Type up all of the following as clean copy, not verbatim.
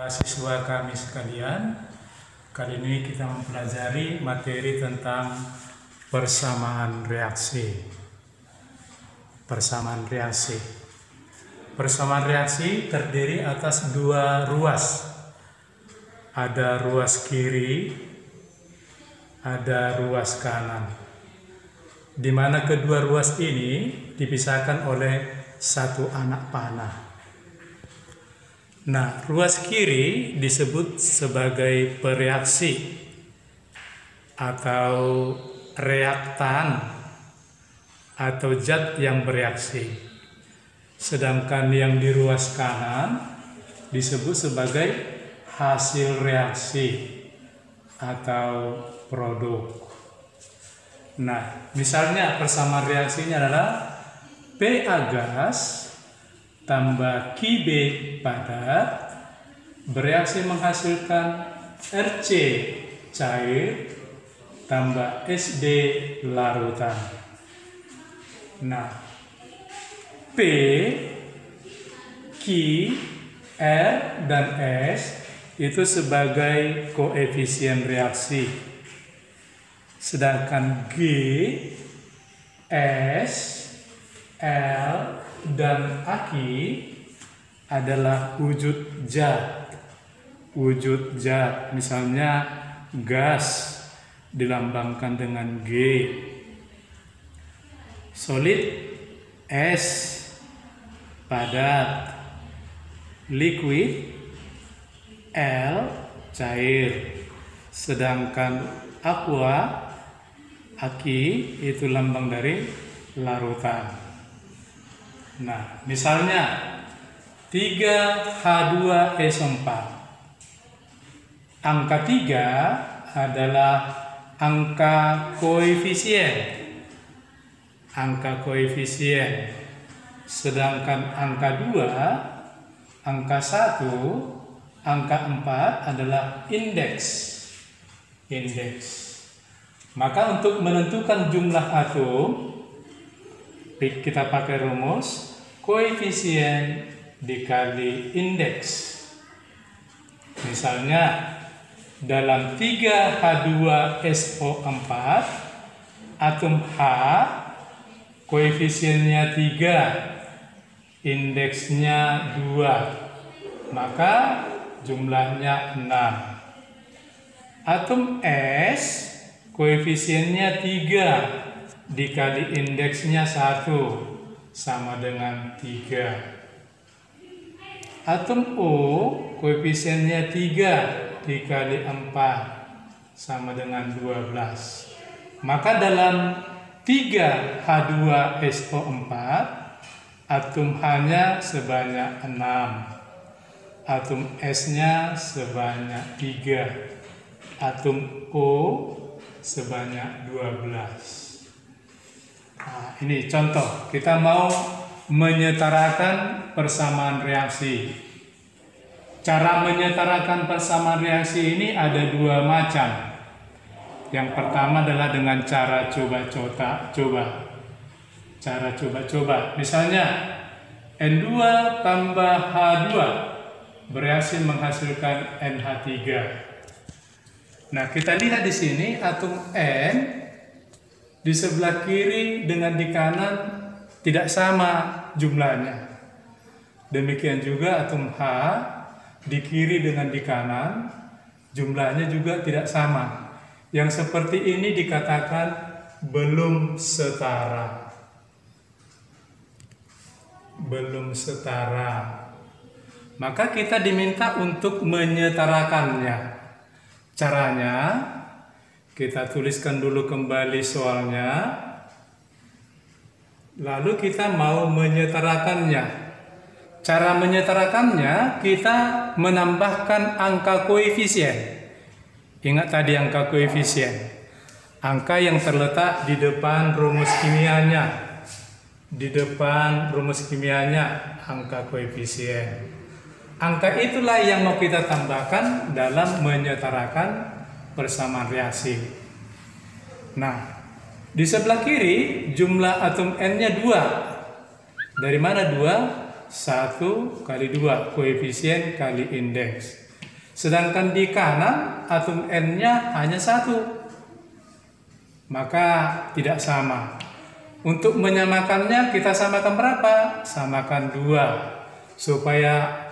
Siswa kami sekalian, kali ini kita mempelajari materi tentang persamaan reaksi. Persamaan reaksi. Persamaan reaksi terdiri atas dua ruas. Ada ruas kiri, ada ruas kanan. Di mana kedua ruas ini dipisahkan oleh satu anak panah. Nah, ruas kiri disebut sebagai pereaksi atau reaktan atau zat yang bereaksi. Sedangkan yang di ruas kanan disebut sebagai hasil reaksi atau produk. Nah, misalnya persamaan reaksinya adalah PA gas tambah QB padat bereaksi menghasilkan RC cair tambah SD larutan. Nah, P, Q, R, dan S itu sebagai koefisien reaksi. Sedangkan G, S, L, dan Aki adalah wujud zat. Wujud zat, misalnya gas dilambangkan dengan G, solid S, padat, liquid L, cair. Sedangkan aqua, Aki, itu lambang dari larutan. Nah, misalnya 3H2SO4. Angka 3 adalah angka koefisien. Angka koefisien. Sedangkan angka 2, angka 1, angka 4 adalah indeks. Indeks. Maka untuk menentukan jumlah atom, kita pakai rumus koefisien dikali indeks. Misalnya dalam 3H2SO4 atom H koefisiennya 3, indeksnya 2, maka jumlahnya 6. Atom S koefisiennya 3 dikali indeksnya 1 sama dengan 3. Atom O koefisiennya 3 dikali 4 sama dengan 12. Maka dalam 3H2SO4 atom H-nya sebanyak 6, atom S-nya sebanyak 3, atom O sebanyak 12. Nah, ini contoh, kita mau menyetarakan persamaan reaksi. Cara menyetarakan persamaan reaksi ini ada dua macam. Yang pertama adalah dengan cara coba-coba. Cara coba-coba. Misalnya N2 tambah H2 bereaksi menghasilkan NH3. Nah, kita lihat di sini atom N di sebelah kiri dengan di kanan tidak sama jumlahnya. Demikian juga atom H di kiri dengan di kanan jumlahnya juga tidak sama. Yang seperti ini dikatakan belum setara. Belum setara. Maka kita diminta untuk menyetarakannya. Caranya kita tuliskan dulu kembali soalnya, lalu kita mau menyetarakannya. Cara menyetarakannya, kita menambahkan angka koefisien. Ingat tadi angka koefisien. Angka yang terletak di depan rumus kimianya. Di depan rumus kimianya, angka koefisien. Angka itulah yang mau kita tambahkan dalam menyetarakan persamaan reaksi. Nah, di sebelah kiri jumlah atom N-nya 2. Dari mana 2? 1 kali 2, koefisien kali indeks. Sedangkan di kanan atom N-nya hanya 1. Maka tidak sama. Untuk menyamakannya kita samakan berapa? Samakan 2. Supaya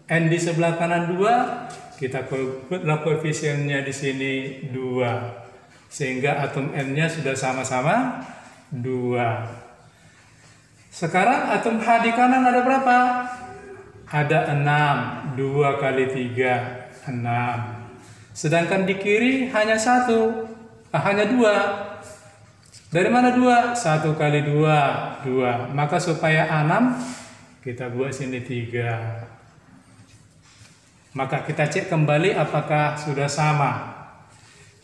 N di sebelah kanan 2, kita buatlah koefisiennya di sini 2. Sehingga atom N-nya sudah sama-sama 2. Sekarang atom H di kanan ada berapa? Ada 6. 2 kali 3, 6. Sedangkan di kiri hanya 1. Hanya 2. Dari mana 2? 1 kali 2, 2. Maka supaya 6, kita buat sini 3. Maka kita cek kembali apakah sudah sama.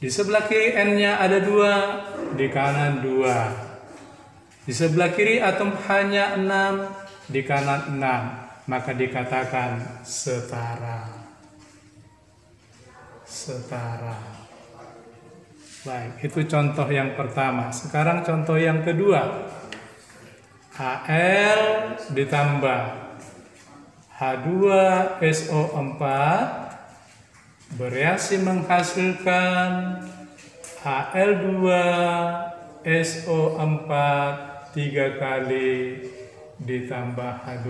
Di sebelah kiri N-nya ada 2, di kanan 2. Di sebelah kiri atom hanya 6, di kanan 6. Maka dikatakan setara. Setara. Baik, itu contoh yang pertama. Sekarang contoh yang kedua. Al ditambah H2SO4 bereaksi menghasilkan Al2SO4 3 kali ditambah H2.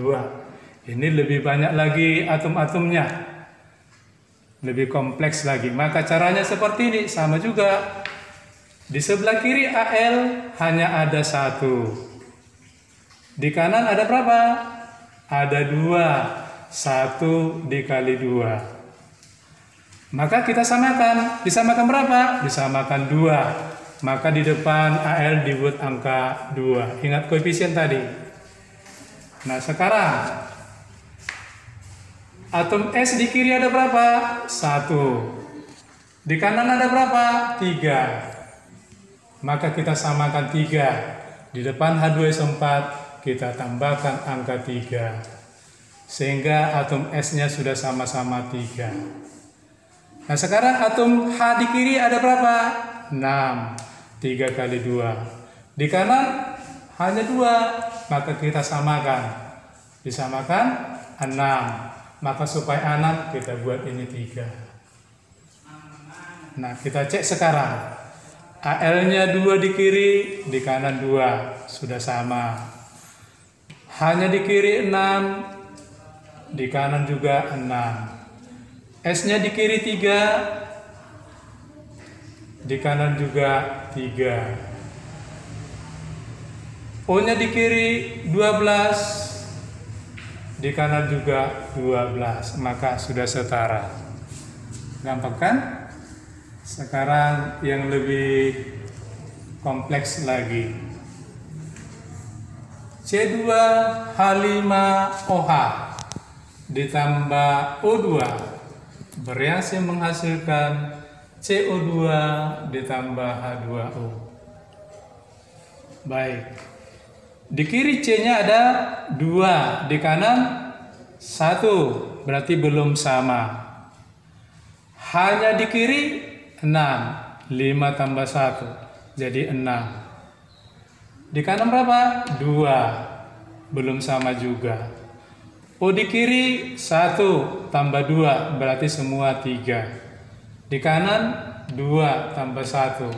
Ini lebih banyak lagi atom-atomnya, lebih kompleks lagi. Maka caranya seperti ini, sama juga. Di sebelah kiri Al hanya ada 1. Di kanan ada berapa? Ada 2. 1 dikali 2. Maka kita samakan. Disamakan berapa? Disamakan 2. Maka di depan Al dibuat angka 2. Ingat koefisien tadi. Nah sekarang atom S di kiri ada berapa? 1. Di kanan ada berapa? 3. Maka kita samakan 3. Di depan H2SO4 kita tambahkan angka 3. Sehingga atom S-nya sudah sama-sama 3. Nah sekarang atom H di kiri ada berapa? 6. 3 kali 2. Di kanan hanya 2. Maka kita samakan. Disamakan 6. Maka supaya 6 kita buat ini 3. Nah kita cek sekarang. Al-nya 2 di kiri, di kanan 2. Sudah sama. Hanya di kiri 6, di kanan juga 6. S-nya di kiri 3, di kanan juga 3. O-nya di kiri 12, di kanan juga 12. Maka sudah setara. Gampang kan? Sekarang yang lebih kompleks lagi. C2H5OH ditambah O2 bereaksi menghasilkan CO2 ditambah H2O. Baik. Di kiri C-nya ada 2, di kanan 1, berarti belum sama. Hanya di kiri 6, 5 tambah 1, jadi 6. Di kanan berapa? 2, belum sama juga. O di kiri 1 tambah 2 berarti semua 3. Di kanan 2 tambah 1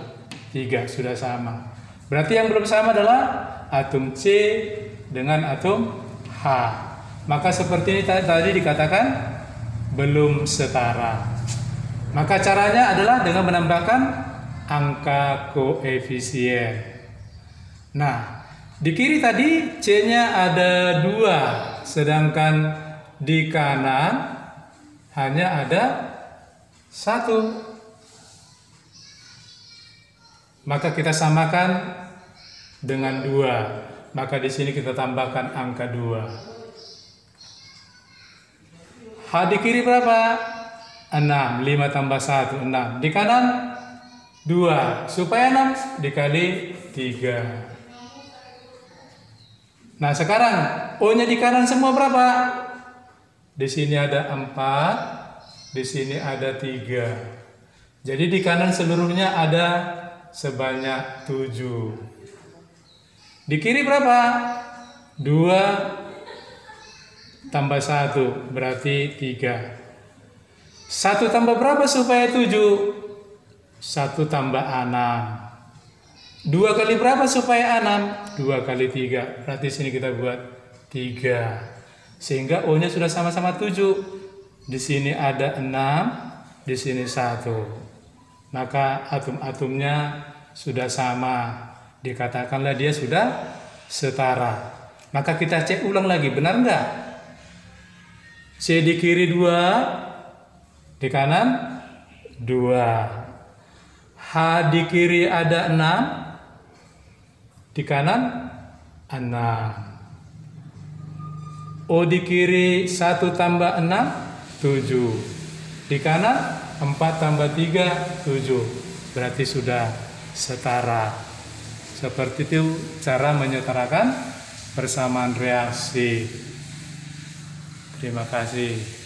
3 sudah sama. Berarti yang belum sama adalah atom C dengan atom H. Maka seperti ini tadi dikatakan belum setara. Maka caranya adalah dengan menambahkan angka koefisien. Nah, di kiri tadi C-nya ada 2. Sedangkan di kanan hanya ada 1. Maka kita samakan dengan 2. Maka di sini kita tambahkan angka 2. H di kiri berapa? 6. 5 tambah 1, 6. Di kanan 2. Supaya 6 dikali 3. Nah sekarang O-nya di kanan semua berapa? Di sini ada 4, di sini ada 3. Jadi di kanan seluruhnya ada sebanyak 7. Di kiri berapa? 2 tambah 1 berarti 3. 1 tambah berapa supaya 7? 1 tambah 6. 2 kali berapa supaya 6? 2 kali 3. Berarti sini kita buat 3. Sehingga O-nya sudah sama-sama 7. Di sini ada 6, di sini 1. Maka atom-atomnya sudah sama. Dikatakanlah dia sudah setara. Maka kita cek ulang lagi, benar enggak? C di kiri 2, di kanan 2. H di kiri ada 6, di kanan 6. O di kiri 1 tambah 6, 7. Di kanan 4 tambah 3, 7. Berarti sudah setara. Seperti itu cara menyetarakan persamaan reaksi. Terima kasih.